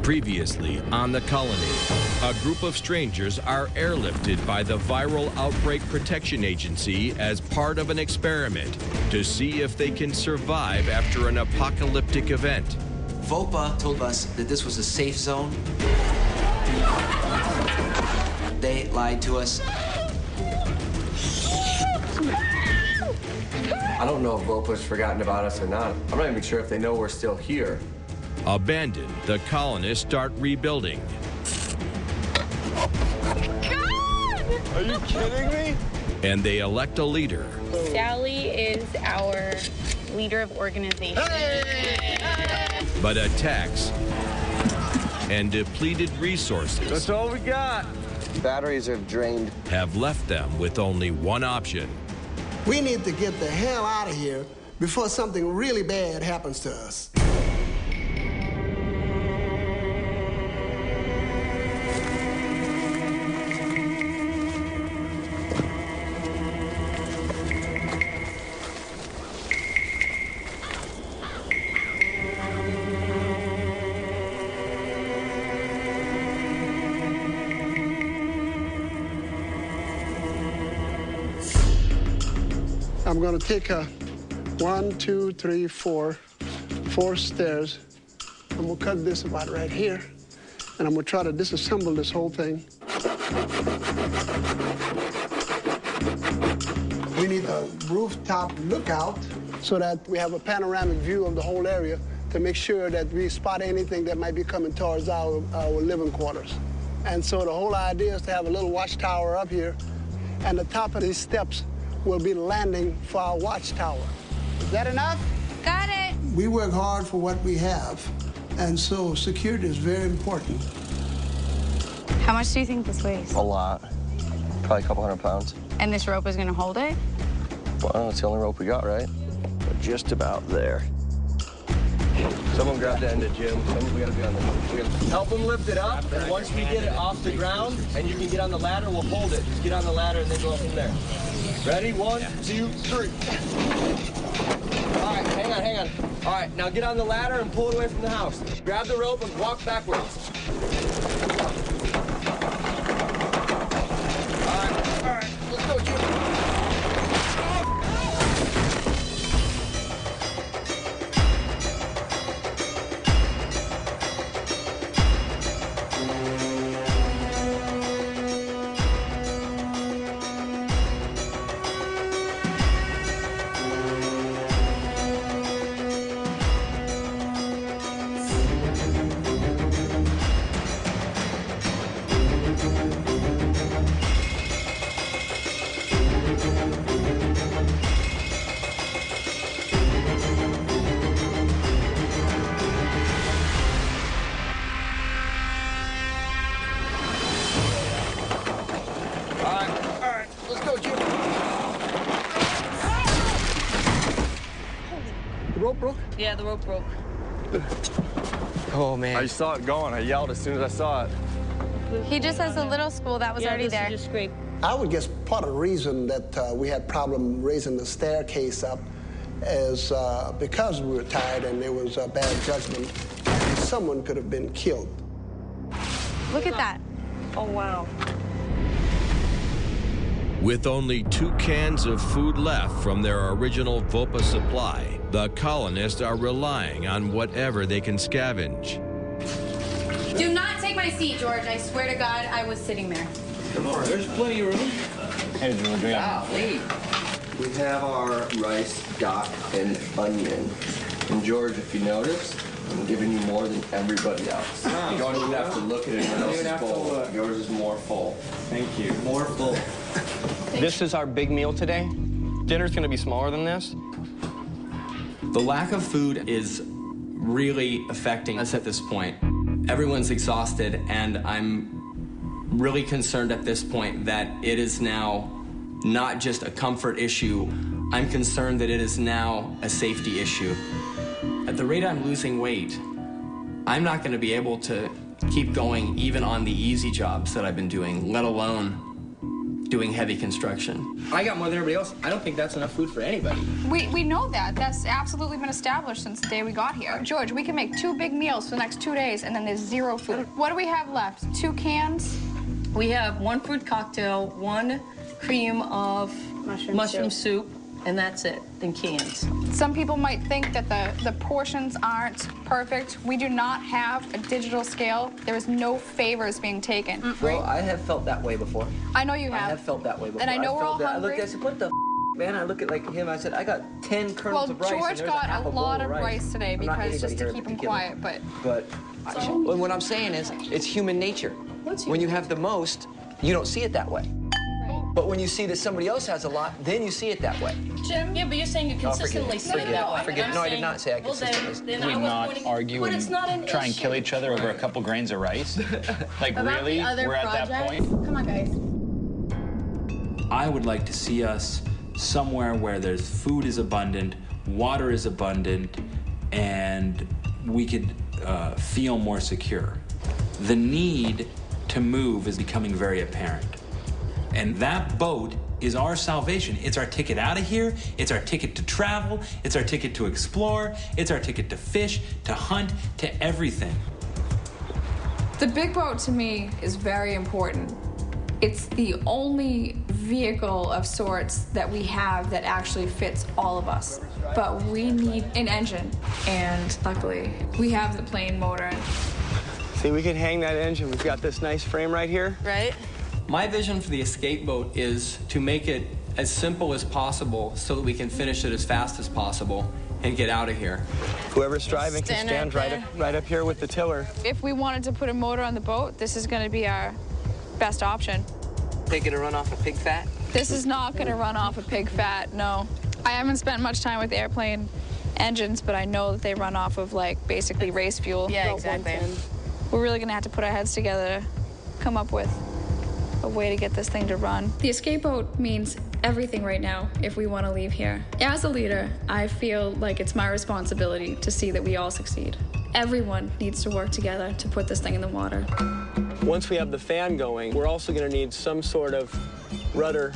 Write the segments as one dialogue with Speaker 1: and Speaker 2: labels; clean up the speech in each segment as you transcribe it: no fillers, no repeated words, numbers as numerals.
Speaker 1: Previously on the colony, a group of strangers are airlifted by the Viral Outbreak Protection Agency as part of an experiment to see if they can survive after an apocalyptic event.
Speaker 2: VOPA told us that this was a safe zone. They lied to us.
Speaker 3: I don't know if VOPA's forgotten about us or not. I'm not even sure if they know we're still here.
Speaker 1: Abandoned, the colonists start rebuilding.
Speaker 4: God!
Speaker 3: Are you kidding me?
Speaker 1: And they elect a leader.
Speaker 4: Sally is our leader of organization.
Speaker 1: But attacks and depleted resources
Speaker 3: That's all we got. Batteries have drained.
Speaker 1: have left them with only one option.
Speaker 5: We need to get the hell out of here before something really bad happens to us. I'm going to take a 1, 2, 3, 4 stairs. I'm going to cut this about right here, and I'm going to try to disassemble this whole thing. We need a rooftop lookout so that we have a panoramic view of the whole area to make sure that we spot anything that might be coming towards our living quarters. And so the whole idea is to have a little watchtower up here, and the top of these steps will be the landing for our watchtower. Is that enough?
Speaker 4: Got it.
Speaker 5: We work hard for what we have, and so security is very important.
Speaker 4: How much do you think this weighs?
Speaker 3: A lot. Probably a couple 100 pounds.
Speaker 4: And this rope is gonna hold it?
Speaker 3: Well, it's the only rope we got, right? We're just about there. Someone grab the end of Jim. We gotta be on the help him lift it up, and once we get it off the ground and you can get on the ladder, we'll hold it. Just get on the ladder and then go up from there. Ready? 1, 2, 3. All right, hang on. All right, now get on the ladder and pull it away from the house. Grab the rope and walk backwards. All right, let's go, Jim. The rope broke?
Speaker 4: Yeah, the rope broke.
Speaker 3: Oh, man. I saw it going. I yelled as soon as I saw it.
Speaker 4: He just has a little spool that was already there.
Speaker 6: Just scrape.
Speaker 5: I would guess part of the reason that we had problem raising the staircase up is because we were tired and there was a bad judgment. Someone could have been killed.
Speaker 4: Look at that.
Speaker 6: Oh, wow.
Speaker 1: With only 2 cans of food left from their original VOPA supply, the colonists are relying on whatever they can scavenge.
Speaker 4: Do not take my seat, George. I swear to God, I was sitting there.
Speaker 6: There's plenty of room.
Speaker 3: Hey, do you want to drink?
Speaker 6: Golly.
Speaker 3: We have our rice, stock, and onion. And George, if you notice, I'm giving you more than everybody else.
Speaker 6: Oh,
Speaker 3: You don't even have to look at anyone else's
Speaker 6: have to
Speaker 3: bowl.
Speaker 6: look.
Speaker 3: Yours is more full.
Speaker 6: Thank you. More full.
Speaker 7: This is our big meal today. Dinner's gonna be smaller than this. The lack of food is really affecting us at this point. Everyone's exhausted, and I'm really concerned at this point that it is now not just a comfort issue. I'm concerned that it is now a safety issue. At the rate I'm losing weight, I'm not gonna be able to keep going even on the easy jobs that I've been doing, let alone doing heavy construction. I got more than everybody else. I don't think that's enough food for anybody.
Speaker 8: We know that. That's absolutely been established since the day we got here. George, we can make 2 big meals for the next 2 days, and then there's 0 food. What do we have left? 2 cans?
Speaker 9: We have 1 fruit cocktail, 1 cream of mushroom soup, and that's it, in cans.
Speaker 8: Some people might think that the portions aren't perfect. We do not have a digital scale. There is no favors being taken.
Speaker 2: Well, I have felt that way before.
Speaker 8: I know you have.
Speaker 2: I have felt that way before.
Speaker 8: And I know we're all
Speaker 2: I
Speaker 8: hungry.
Speaker 2: looked, I said, what the man? I look at like him. I said, I got 10 kernels of rice.
Speaker 8: Well,
Speaker 2: and
Speaker 8: George
Speaker 2: there's
Speaker 8: got
Speaker 2: half
Speaker 8: a
Speaker 2: bowl
Speaker 8: lot of
Speaker 2: rice
Speaker 8: rice today
Speaker 2: I'm not
Speaker 8: because just
Speaker 2: anybody
Speaker 8: to
Speaker 2: here
Speaker 8: keep
Speaker 2: in
Speaker 8: him
Speaker 2: particular.
Speaker 8: quiet,
Speaker 2: But what I'm saying is, it's human nature. When you have the most, you don't see it that way. But when you see that somebody else has a lot, then you see it that way.
Speaker 9: Jim? Yeah, but you're saying you consistently see it that way.
Speaker 2: Forget. No, I did not say I consistently.
Speaker 9: Then
Speaker 10: we
Speaker 9: I was
Speaker 10: not
Speaker 9: pointing-
Speaker 10: argue
Speaker 9: but
Speaker 10: and
Speaker 9: it's not an
Speaker 10: try and
Speaker 9: issue.
Speaker 10: kill each other over a couple grains of rice? Like,
Speaker 4: About
Speaker 10: really?
Speaker 4: the other
Speaker 10: We're at that
Speaker 4: projects?
Speaker 10: point?
Speaker 4: Come on, guys.
Speaker 11: I would like to see us somewhere where there's food is abundant, water is abundant, and we could feel more secure. The need to move is becoming very apparent. And that boat is our salvation. It's our ticket out of here. It's our ticket to travel. It's our ticket to explore. It's our ticket to fish, to hunt, to everything.
Speaker 8: The big boat to me is very important. It's the only vehicle of sorts that we have that actually fits all of us. But we need an engine, and luckily we have the plane motor.
Speaker 3: See, we can hang that engine. We've got this nice frame right here.
Speaker 9: Right?
Speaker 7: My vision for the escape boat is to make it as simple as possible so that we can finish it as fast as possible and get out of here.
Speaker 3: Whoever's driving can stand right up here with the tiller.
Speaker 8: If we wanted to put a motor on the boat, this is going to be our best option.
Speaker 2: Think it'll run off of pig fat?
Speaker 8: This is not going to run off of pig fat, no. I haven't spent much time with airplane engines, but I know that they run off of, like, basically race fuel.
Speaker 9: Yeah, exactly.
Speaker 8: We're really going to have to put our heads together to come up with a way to get this thing to run. The escape boat means everything right now if we want to leave here. As a leader, I feel like it's my responsibility to see that we all succeed. Everyone needs to work together to put this thing in the water.
Speaker 3: Once we have the fan going, we're also going to need some sort of rudder,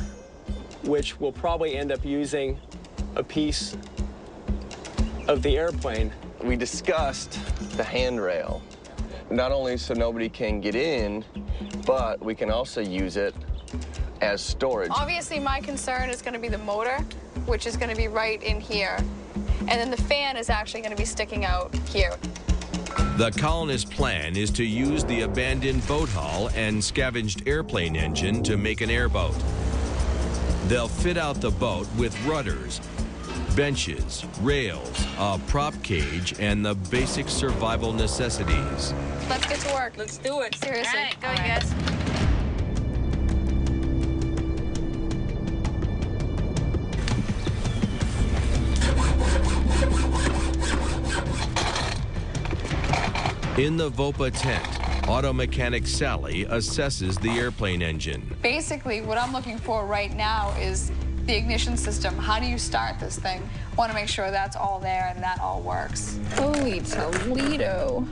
Speaker 3: which we'll probably end up using a piece of the airplane.
Speaker 12: We discussed the handrail, not only so nobody can get in, but we can also use it as storage.
Speaker 8: Obviously, my concern is going to be the motor, which is going to be right in here. And then the fan is actually going to be sticking out here.
Speaker 1: The colonist plan is to use the abandoned boat hull and scavenged airplane engine to make an airboat. They'll fit out the boat with rudders, benches, rails, a prop cage, and the basic survival necessities.
Speaker 8: Let's get to work.
Speaker 9: Let's do it.
Speaker 8: Seriously.
Speaker 9: All right, go, you guys.
Speaker 1: In the VOPA tent, auto mechanic Sally assesses the airplane engine.
Speaker 8: Basically, what I'm looking for right now is the ignition system. How do you start this thing? I want to make sure that's all there and that all works. Holy Toledo.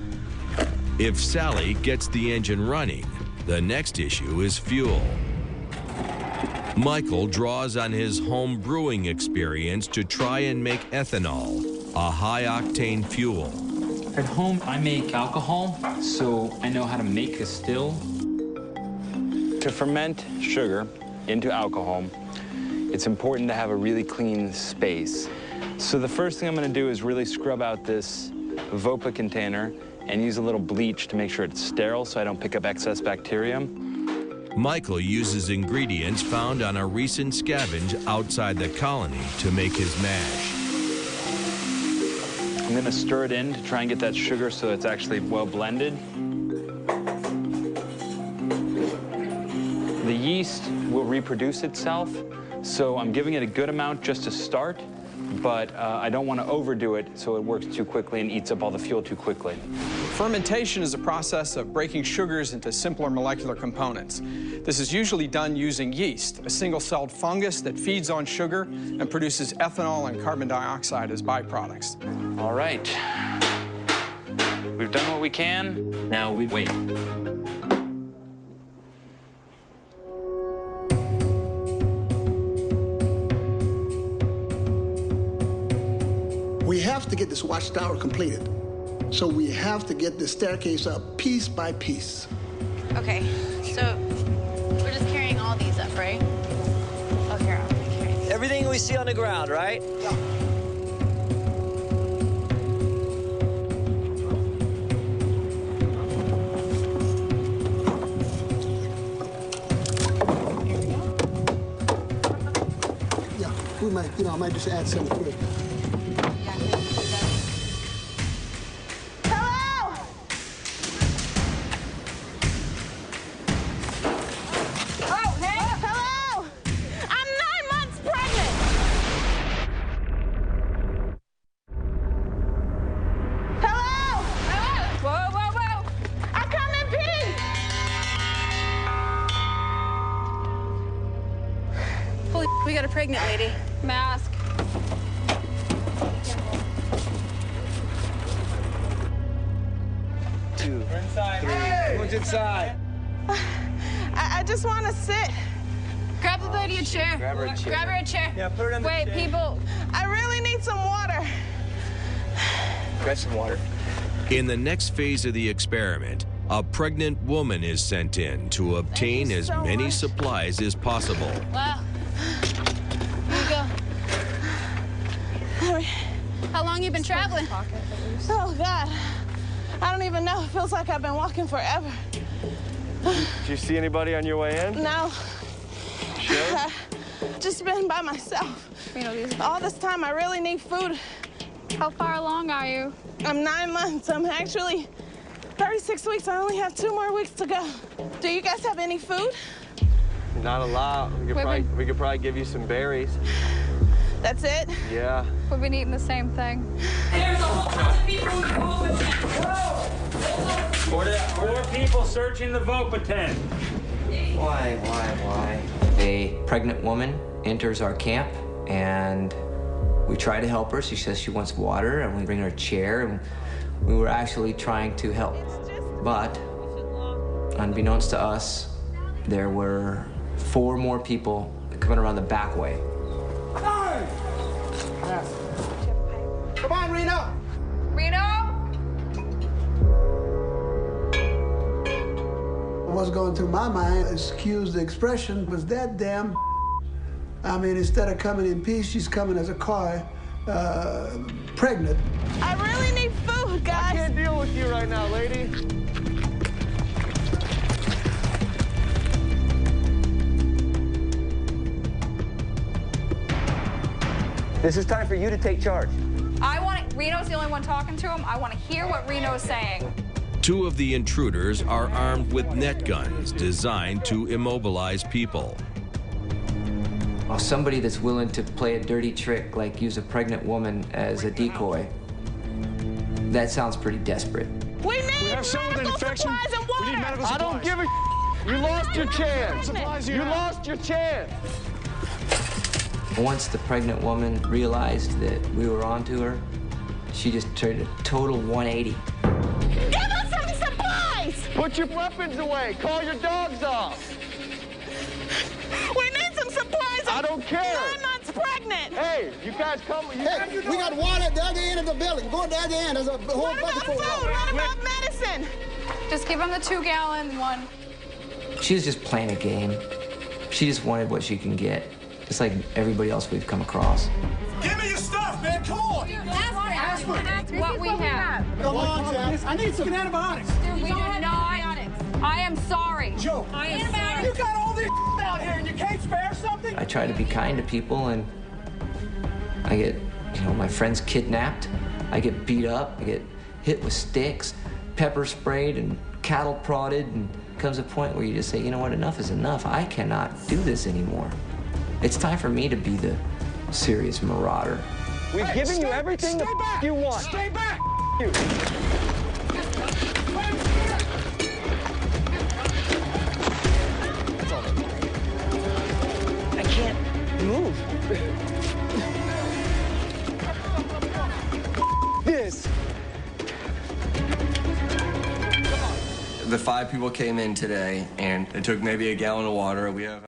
Speaker 1: If Sally gets the engine running, the next issue is fuel. Michael draws on his home brewing experience to try and make ethanol, a high-octane fuel.
Speaker 11: At home, I make alcohol, so I know how to make a still.
Speaker 10: To ferment sugar into alcohol, it's important to have a really clean space. So the first thing I'm going to do is really scrub out this VOPA container and use a little bleach to make sure it's sterile so I don't pick up excess bacteria.
Speaker 1: Michael uses ingredients found on a recent scavenge outside the colony to make his mash.
Speaker 10: I'm going to stir it in to try and get that sugar so it's actually well blended. The yeast will reproduce itself, so I'm giving it a good amount just to start, but I don't want to overdo it so it works too quickly and eats up all the fuel too quickly.
Speaker 13: Fermentation is a process of breaking sugars into simpler molecular components. This is usually done using yeast, a single-celled fungus that feeds on sugar and produces ethanol and carbon dioxide as byproducts.
Speaker 10: All right. We've done what we can. Now we wait.
Speaker 5: have to get this watchtower completed. So we have to get the staircase up piece by piece.
Speaker 4: Okay, so we're just carrying all these up, right? Oh, here, I'm gonna carry these.
Speaker 14: Everything we see on the ground, right?
Speaker 5: Yeah. We might, I might just add some to it.
Speaker 15: Hello! Oh, hey! Hello! I'm 9 months pregnant! Hello! Whoa, whoa, whoa! I come in peace!
Speaker 4: Holy, we got a pregnant lady.
Speaker 8: Mask.
Speaker 14: Two. We're inside. Three. Who's inside?
Speaker 15: I just want to sit.
Speaker 8: Grab the lady a chair.
Speaker 14: Grab her a chair.
Speaker 8: Grab her a chair.
Speaker 14: Yeah, put her in the
Speaker 8: Wait,
Speaker 14: chair.
Speaker 8: people.
Speaker 15: I really need some water.
Speaker 14: Grab some water.
Speaker 1: In the next phase of the experiment, a pregnant woman is sent in to obtain as many supplies as possible.
Speaker 4: Wow. Here you go. How long you been traveling?
Speaker 15: Oh, God. I don't even know. It feels like I've been walking forever.
Speaker 12: Did you see anybody on your way in?
Speaker 15: No.
Speaker 12: Sure?
Speaker 15: I've just been by myself. All this time, I really need food.
Speaker 8: How far along are you?
Speaker 15: I'm 9 months. I'm actually 36 weeks. I only have 2 more weeks to go. Do you guys have any food?
Speaker 12: Not a lot. We could probably give you some berries.
Speaker 15: That's it?
Speaker 12: Yeah.
Speaker 8: We've been eating the same thing.
Speaker 9: There's a whole bunch of people in the vote tent.
Speaker 11: Four people searching the vote tent.
Speaker 2: Why? A pregnant woman enters our camp, and we try to help her. She says she wants water, and we bring her a chair, and we were actually trying to help. But, unbeknownst to us, there were 4 more people coming around the back way.
Speaker 5: Come on, Reno!
Speaker 8: Reno?
Speaker 5: What's going through my mind, excuse the expression, was that damn. I mean, instead of coming in peace, she's coming as a car, pregnant.
Speaker 15: I really need food, guys.
Speaker 12: I can't deal with you right now, lady.
Speaker 2: This is time for you to take charge.
Speaker 8: Reno's the only one talking to him. I want to hear what Reno's saying.
Speaker 1: 2 of the intruders are armed with net guns designed to immobilize people.
Speaker 2: Well, somebody that's willing to play a dirty trick, like use a pregnant woman as a decoy, that sounds pretty desperate.
Speaker 15: We
Speaker 12: have someone with an infection.
Speaker 15: We need medical supplies.
Speaker 12: I don't give a You lost your chance. You lost your chance.
Speaker 2: Once the pregnant woman realized that we were onto her, she just turned a total 180.
Speaker 15: Give us some supplies!
Speaker 12: Put your weapons away. Call your dogs off.
Speaker 15: We need some supplies.
Speaker 12: I don't care.
Speaker 15: 9 months pregnant.
Speaker 12: Hey, you guys come.
Speaker 5: Hey, we got water at the other end of the building. Go to the other end. There's a whole
Speaker 15: What about
Speaker 5: bucket full of
Speaker 15: food?
Speaker 5: water.
Speaker 15: What about medicine?
Speaker 8: Just give him the 2-gallon one.
Speaker 2: She was just playing a game. She just wanted what she can get, just like everybody else we've come across.
Speaker 16: Give me your stuff, man. Come on.
Speaker 8: That's what we have.
Speaker 16: Come on, Jack. I need some antibiotics.
Speaker 8: Dude, we do not. I am sorry.
Speaker 16: Joe, you got all this out here and you can't spare something?
Speaker 2: I try to be kind to people, and I get, my friends kidnapped. I get beat up. I get hit with sticks, pepper sprayed, and cattle prodded. And comes a point where you just say, you know what, enough is enough. I cannot do this anymore. It's time for me to be the serious marauder.
Speaker 12: We've given you everything the you want.
Speaker 16: Stay back.
Speaker 12: You.
Speaker 14: I can't move.
Speaker 12: This.
Speaker 3: The 5 people came in today, and it took maybe a gallon of water. We have